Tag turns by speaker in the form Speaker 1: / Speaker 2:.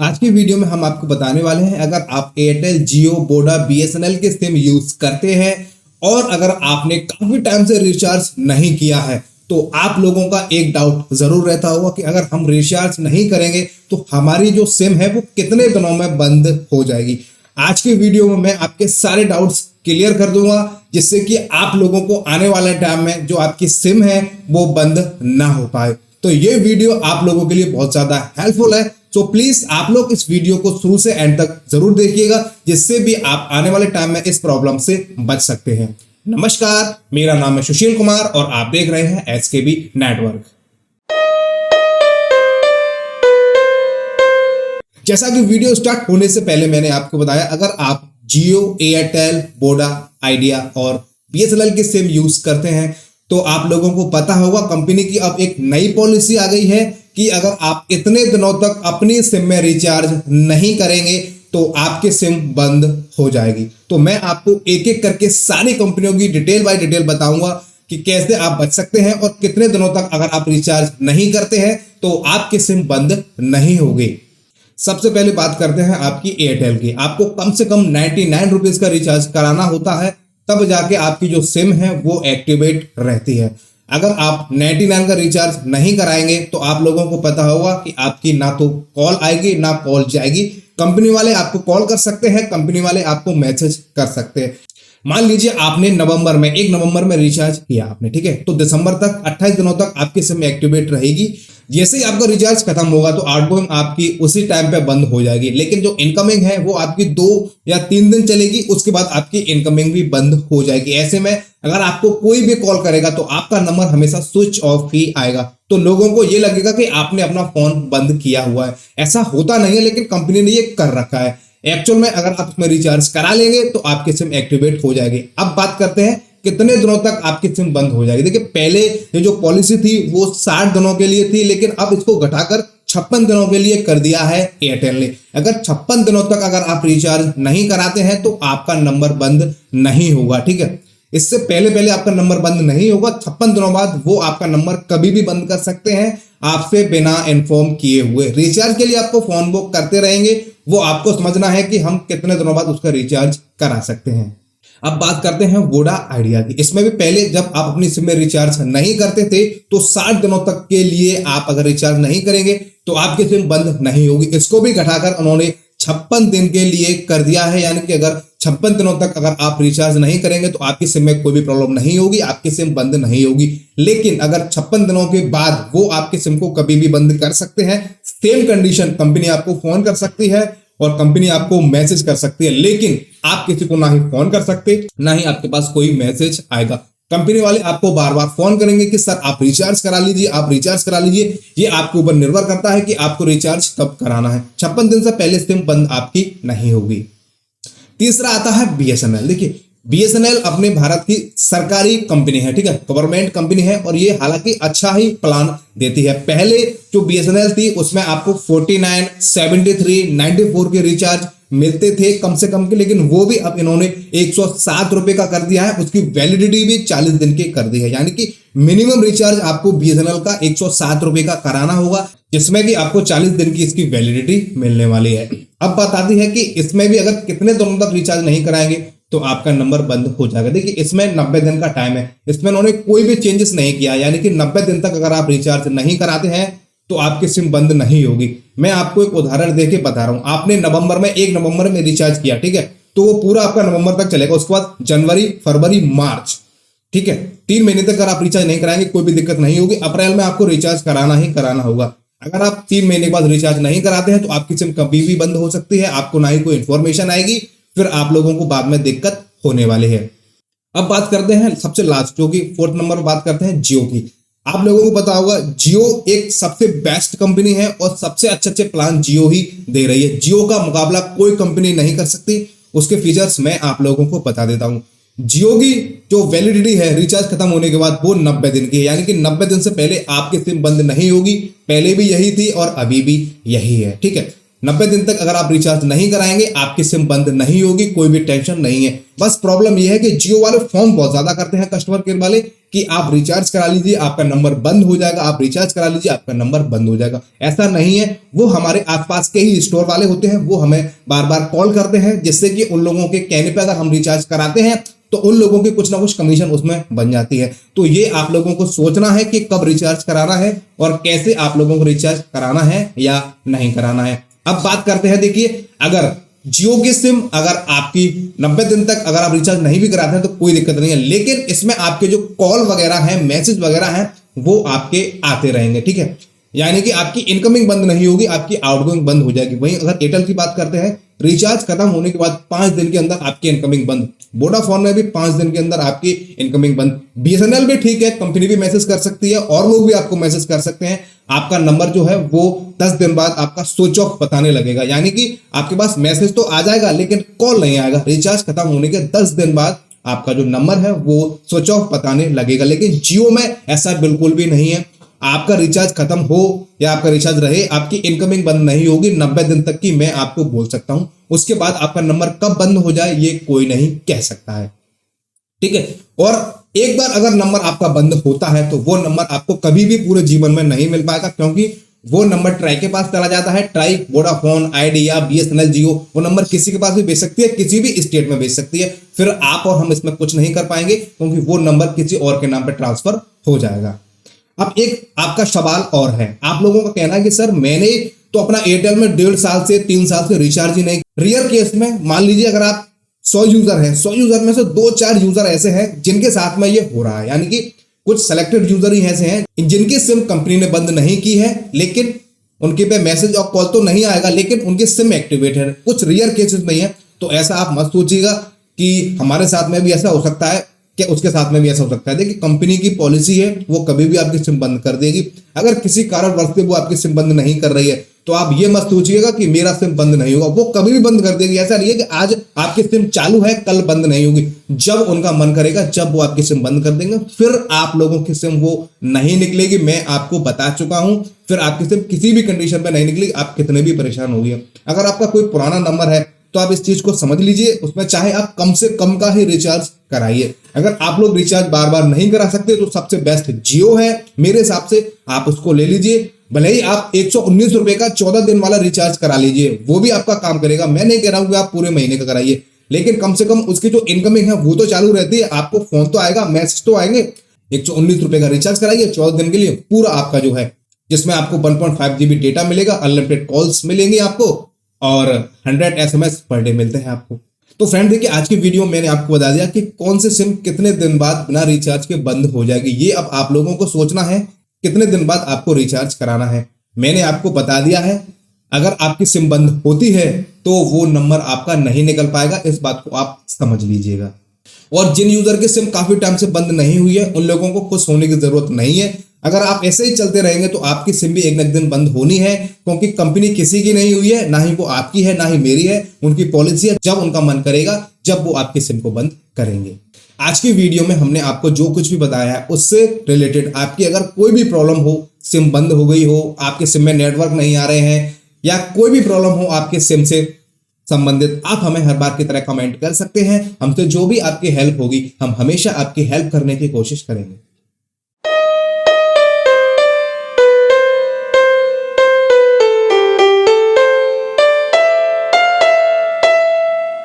Speaker 1: आज की वीडियो में हम आपको बताने वाले हैं, अगर आप एयरटेल, जियो, वोडा, बीएसएनएल के सिम यूज करते हैं और अगर आपने काफी टाइम से रिचार्ज नहीं किया है तो आप लोगों का एक डाउट जरूर रहता होगा कि अगर हम रिचार्ज नहीं करेंगे तो हमारी जो सिम है वो कितने दिनों में बंद हो जाएगी। आज की वीडियो में मैं आपके सारे डाउट्स क्लियर कर दूंगा जिससे कि आप लोगों को आने वाले टाइम में जो आपकी सिम है वो बंद ना हो पाए। तो ये वीडियो आप लोगों के लिए बहुत ज्यादा हेल्पफुल है, तो प्लीज आप लोग इस वीडियो को शुरू से एंड तक जरूर देखिएगा जिससे भी आप आने वाले टाइम में इस प्रॉब्लम से बच सकते हैं। नमस्कार, मेरा नाम है सुशील कुमार और आप देख रहे हैं एसकेबी नेटवर्क। जैसा कि वीडियो स्टार्ट होने से पहले मैंने आपको बताया, अगर आप जियो, एयरटेल, वोडा, आइडिया और बीएसएनएल के सिम यूज करते हैं तो आप लोगों को पता होगा कंपनी की अब एक नई पॉलिसी आ गई है कि अगर आप इतने दिनों तक अपनी सिम में रिचार्ज नहीं करेंगे तो आपकी सिम बंद हो जाएगी। तो मैं आपको एक एक करके सारी कंपनियों की डिटेल बाय डिटेल बताऊंगा कि कैसे आप बच सकते हैं और कितने दिनों तक अगर आप रिचार्ज नहीं करते हैं तो आपकी सिम बंद नहीं होगी। सबसे पहले बात करते हैं आपकी एयरटेल की। आपको कम से कम 99 रुपीज का रिचार्ज कराना होता है, तब जाके आपकी जो सिम है वो एक्टिवेट रहती है। अगर आप 99 का रिचार्ज नहीं कराएंगे तो आप लोगों को पता होगा कि आपकी ना तो कॉल आएगी ना कॉल जाएगी। कंपनी वाले आपको कॉल कर सकते हैं, कंपनी वाले आपको मैसेज कर सकते हैं। मान लीजिए आपने नवंबर में 1 नवंबर में रिचार्ज किया आपने, ठीक है, तो दिसंबर तक 28 दिनों तक आपकी सिम एक्टिवेट रहेगी। जैसे ही आपका रिचार्ज खत्म होगा तो आउटगोइंग आपकी उसी टाइम पे बंद हो जाएगी, लेकिन जो इनकमिंग है वो आपकी 2 या 3 दिन चलेगी, उसके बाद आपकी इनकमिंग भी बंद हो जाएगी। ऐसे में अगर आपको कोई भी कॉल करेगा तो आपका नंबर हमेशा स्विच ऑफ ही आएगा, तो लोगों को ये लगेगा कि आपने अपना फोन बंद किया हुआ है। ऐसा होता नहीं है, लेकिन कंपनी ने ये कर रखा है। एक्चुअल में अगर आप इसमें रिचार्ज करा लेंगे तो आपकी सिम एक्टिवेट हो जाएगी। अब बात करते हैं कितने दिनों तक आपकी सिम बंद हो जाएगी। देखिए, पहले ये जो पॉलिसी थी वो 60 दिनों के लिए थी, लेकिन अब इसको घटाकर 56 दिनों के लिए कर दिया है एयरटेल ने। अगर 56 दिनों तक अगर आप रिचार्ज नहीं कराते हैं तो आपका नंबर बंद नहीं होगा, ठीक है। इससे पहले आपका नंबर बंद नहीं होगा, 56 दिनों बाद वो आपका नंबर कभी भी बंद कर सकते हैं आपसे बिना इन्फॉर्म किए हुए। रिचार्ज के लिए आपको फोन बुक करते रहेंगे, वो आपको समझना है कि हम कितने दिनों बाद उसका रिचार्ज करा सकते हैं। अब बात करते हैं वोडा आइडिया की। इसमें भी पहले जब आप अपनी सिम में रिचार्ज नहीं करते थे तो 60 दिनों तक के लिए आप अगर रिचार्ज नहीं करेंगे तो आपकी सिम बंद नहीं होगी। इसको भी घटाकर उन्होंने 56 दिन के लिए कर दिया है, यानी कि अगर 56 दिनों तक अगर आप रिचार्ज नहीं करेंगे तो आपकी सिम में कोई भी प्रॉब्लम नहीं होगी, आपकी सिम बंद नहीं होगी। लेकिन अगर 56 दिनों के बाद वो आपकी सिम को कभी भी बंद कर सकते हैं। सेम कंडीशन, कंपनी आपको फोन कर सकती है और कंपनी आपको मैसेज कर सकती है, लेकिन आप किसी को ना ही फोन कर सकते ना ही आपके पास कोई मैसेज आएगा। कंपनी वाले आपको बार बार फोन करेंगे कि सर आप रिचार्ज करा लीजिए, आप रिचार्ज करा लीजिए। ये आपके ऊपर निर्भर करता है कि आपको रिचार्ज कब कराना है। 56 दिन से पहले सिम बंद आपकी नहीं होगी। तीसरा आता है बीएसएनएल। देखिए, बीएसएनएल अपने भारत की सरकारी कंपनी है, ठीक है, गवर्नमेंट कंपनी है और ये हालांकि अच्छा ही प्लान देती है। पहले जो बीएसएनएल थी उसमें आपको 49, 73, 94 के रिचार्ज मिलते थे कम से कम के, लेकिन वो भी अब इन्होंने 107 रुपए का कर दिया है। उसकी वैलिडिटी भी 40 दिन की कर दी है, यानी कि मिनिमम रिचार्ज आपको बीएसएनएल का 107 रुपए का कराना होगा, जिसमें कि आपको 40 दिन की इसकी वैलिडिटी मिलने वाली है। अब बात आती है कि इसमें भी अगर कितने दिनों तक रिचार्ज नहीं कराएंगे तो आपका नंबर बंद हो जाएगा। देखिए, इसमें 90 दिन का टाइम है, इसमें उन्होंने कोई भी चेंजेस नहीं किया, यानी कि 90 दिन तक अगर आप रिचार्ज नहीं कराते हैं तो आपकी सिम बंद नहीं होगी। मैं आपको एक उदाहरण देके बता रहा हूं। आपने नवंबर में 1 नवंबर में रिचार्ज किया, ठीक है, तो वो पूरा आपका नवंबर तक चलेगा। उसके बाद जनवरी, फरवरी, मार्च, ठीक है, 3 महीने तक अगर आप रिचार्ज नहीं कराएंगे कोई भी दिक्कत नहीं होगी। अप्रैल में आपको रिचार्ज कराना ही कराना होगा। अगर आप 3 महीने के बाद रिचार्ज नहीं कराते हैं तो आपकी सिम कभी भी बंद हो सकती है, आपको ना ही कोई इंफॉर्मेशन आएगी, फिर आप लोगों को बाद में दिक्कत होने वाली है। अब बात करते हैं सबसे लास्ट, जो कि 4th नंबर पर बात करते हैं जियो की। आप लोगों को पता होगा जियो एक सबसे बेस्ट कंपनी है और सबसे अच्छे प्लान जियो ही दे रही है। जियो का मुकाबला कोई कंपनी नहीं कर सकती। उसके फीचर्स मैं आप लोगों को बता देता हूं। जियो की जो वैलिडिटी है रिचार्ज खत्म होने के बाद वो 90 दिन की है, यानी कि 90 दिन से पहले आपकी सिम बंद नहीं होगी। पहले भी यही थी और अभी भी यही है, ठीक है। 90 दिन तक अगर आप रिचार्ज नहीं कराएंगे आपकी सिम बंद नहीं होगी, कोई भी टेंशन नहीं है। बस प्रॉब्लम यह है कि जियो वाले फॉर्म बहुत ज्यादा करते हैं कस्टमर केयर वाले, कि आप रिचार्ज करा लीजिए आपका नंबर बंद हो जाएगा, आप रिचार्ज करा लीजिए आपका नंबर बंद हो जाएगा। ऐसा नहीं है। वो हमारे आसपास के ही स्टोर वाले होते हैं, वो हमें बार बार कॉल करते हैं, जिससे कि उन लोगों के कहने पे अगर हम रिचार्ज कराते हैं तो उन लोगों की कुछ ना कुछ कमीशन उसमें बन जाती है। तो ये आप लोगों को सोचना है कि कब रिचार्ज कराना है और कैसे आप लोगों को रिचार्ज कराना है या नहीं कराना है। अब बात करते हैं, देखिए अगर जियो की सिम अगर आपकी 90 दिन तक अगर आप रिचार्ज नहीं भी कराते हैं तो कोई दिक्कत नहीं है, लेकिन इसमें आपके जो कॉल वगैरह है, मैसेज वगैरह है, वो आपके आते रहेंगे, ठीक है। यानी कि आपकी इनकमिंग बंद नहीं होगी, आपकी आउटगोइंग बंद हो जाएगी। वहीं अगर एयरटेल की बात करते हैं, रिचार्ज खत्म होने के बाद 5 दिन के अंदर आपकी इनकमिंग बंद। वोडाफोन में भी 5 दिन के अंदर आपकी इनकमिंग बंद। बीएसएनएल भी ठीक है, कंपनी भी मैसेज कर सकती है और लोग भी आपको मैसेज कर सकते हैं। आपका नंबर जो है वो 10 दिन बाद आपका स्विच ऑफ बताने लगेगा, यानी कि आपके पास मैसेज तो आ जाएगा लेकिन कॉल नहीं आएगा। रिचार्ज खत्म होने के 10 दिन बाद आपका जो नंबर है वो स्विच ऑफ बताने लगेगा। लेकिन जियो में ऐसा बिल्कुल भी नहीं है। आपका रिचार्ज खत्म हो या आपका रिचार्ज रहे, आपकी इनकमिंग बंद नहीं होगी 90 दिन तक की, मैं आपको बोल सकता हूं। उसके बाद आपका नंबर कब बंद हो जाए ये कोई नहीं कह सकता है, ठीक है। और एक बार अगर नंबर आपका बंद होता है तो वो नंबर आपको कभी भी पूरे जीवन में नहीं मिल पाएगा, क्योंकि वो नंबर ट्राई के पास चला जाता है। ट्राई, वोडाफोन, आइडिया, बीएसएनएल, जियो, वो नंबर किसी के पास भी भेज सकती है, किसी भी स्टेट में भेज सकती है। फिर आप और हम इसमें कुछ नहीं कर पाएंगे, क्योंकि वो नंबर किसी और के नाम पर ट्रांसफर हो जाएगा। अब एक आपका सवाल और है, आप लोगों का कहना है कि सर मैंने तो अपना एयरटेल में 1.5 साल से 3 साल से रिचार्ज ही नहीं। रियल केस में मान लीजिए अगर आप 100 यूजर है, 100 यूजर में से 2-4 यूजर ऐसे हैं जिनके साथ में ये हो रहा है, यानी कि कुछ सेलेक्टेड यूजर ही ऐसे हैं जिनकी सिम कंपनी ने बंद नहीं की है, लेकिन उनके पे मैसेज और कॉल तो नहीं आएगा, लेकिन उनकी सिम एक्टिवेट है। कुछ रेयर केसेस में है। तो ऐसा आप मत सोचिएगा कि हमारे साथ में भी ऐसा हो सकता है कि उसके साथ में भी ऐसा हो सकता है। देखिए कंपनी की पॉलिसी है, वो कभी भी आपकी सिम बंद कर देगी। अगर किसी कारणवश से वो आपकी सिम बंद नहीं कर रही है तो आप ये मत सोचिएगा कि मेरा सिम बंद नहीं होगा, वो कभी भी बंद कर देगी। ऐसा नहीं है कि आज आपकी सिम चालू है कल बंद नहीं होगी। जब उनका मन करेगा जब वो आपकी सिम बंद कर देंगे, फिर आप लोगों की सिम वो नहीं निकलेगी। मैं आपको बता चुका हूं, फिर आपकी सिम किसी भी कंडीशन में नहीं निकलेगी, आप कितने भी परेशान हो गए। अगर आपका कोई पुराना नंबर है तो आप इस चीज को समझ लीजिए, उसमें चाहे आप कम से कम का ही रिचार्ज कराइए। अगर आप लोग रिचार्ज बार बार नहीं करा सकते तो सबसे बेस्ट जियो है मेरे हिसाब से, आप उसको ले लीजिए। भले ही आप 119 रुपए का 14 दिन वाला रिचार्ज करा लीजिए, वो भी आपका काम करेगा। मैं नहीं कह रहा हूं कि आप पूरे महीने का कराइए, लेकिन कम से कम उसकी जो इनकमिंग है वो तो चालू रहती है, आपको फोन तो आएगा, मैसेज तो आएंगे। 119 रुपए का रिचार्ज कराइए 14 दिन के लिए, पूरा आपका जो है, जिसमें आपको 1.5 GB डेटा मिलेगा, अनलिमिटेड कॉल्स मिलेंगे आपको और 100 SMS पर डे मिलते हैं आपको। तो फ्रेंड देखिए आज की वीडियो मैंने आपको बता दिया कि कौन सी सिम कितने दिन बाद बिना रिचार्ज के बंद हो जाएगी। ये अब आप लोगों को सोचना है कितने दिन बाद आपको रिचार्ज कराना है। मैंने आपको बता दिया है, अगर आपकी सिम बंद होती है तो वो नंबर आपका नहीं निकल पाएगा, इस बात को आप समझ लीजिएगा। और जिन यूजर की सिम काफी टाइम से बंद नहीं हुई है उन लोगों को खुश होने की जरूरत नहीं है। अगर आप ऐसे ही चलते रहेंगे तो आपकी सिम भी एक न एक दिन बंद होनी है, क्योंकि कंपनी किसी की नहीं हुई है, ना ही वो आपकी है ना ही मेरी है। उनकी पॉलिसी है, जब उनका मन करेगा जब वो आपकी सिम को बंद करेंगे। आज की वीडियो में हमने आपको जो कुछ भी बताया है उससे रिलेटेड आपकी अगर कोई भी प्रॉब्लम हो, सिम बंद हो गई हो, आपके सिम में नेटवर्क नहीं आ रहे हैं या कोई भी प्रॉब्लम हो आपके सिम से संबंधित, आप हमें हर बार की तरह कमेंट कर सकते हैं। हमसे जो भी आपकी हेल्प होगी हम हमेशा आपकी हेल्प करने की कोशिश करेंगे।